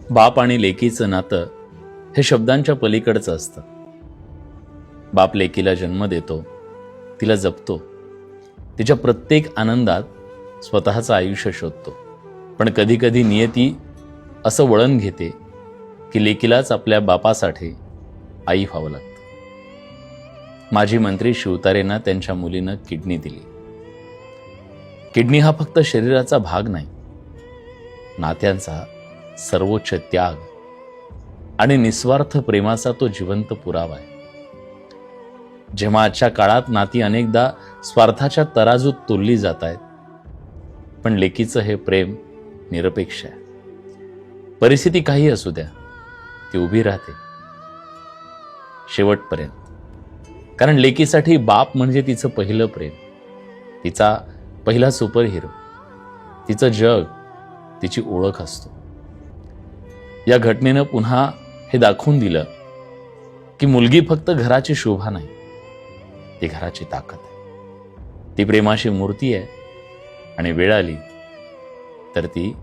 बाप आणि लेकीचं नातं हे शब्दांच्या पलीकडचं असतं. बाप लेकीला जन्म देतो, तिला जपतो, तिच्या प्रत्येक आनंदात स्वतःचं आयुष्य शोधतो. पण कधी कधी नियती असं वळण घेते की लेकीलाच आपल्या बापासाठी आई व्हावं लागतं. माजी मंत्री शिवतारेंना त्यांच्या मुलीनं किडनी दिली. किडनी हा फक्त शरीराचा भाग नाही, नात्यांचा सर्वोच्च त्याग आणि निस्वार्थ प्रेमाचा तो जिवंत पुरावा आहे. जेव्हा आजच्या काळात नाती अनेकदा स्वार्थाच्या तराजूत तोलली जात आहेत, पण लेकीचं हे प्रेम निरपेक्ष आहे. परिस्थिती काही असू द्या, ती उभी राहते शेवटपर्यंत. कारण लेकीसाठी बाप म्हणजे तिचं पहिलं प्रेम, तिचा पहिला सुपर हिरो, तिचं जग, तिची ओळख असतो. या घटनेनं पुन्हा हे दाखवून दिलं की मुलगी फक्त घराची शोभा नाही, ती घराची ताकद आहे. ती प्रेमाची मूर्ती आहे आणि वेळ आली तर ती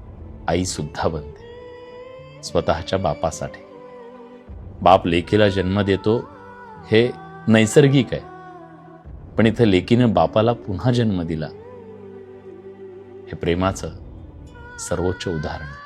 आई सुद्धा बनते स्वतःच्या बापासाठी. बाप लेकीला जन्म देतो हे नैसर्गिक आहे, पण इथं लेकीनं बापाला पुन्हा जन्म दिला हे प्रेमाचं सर्वोच्च उदाहरण आहे.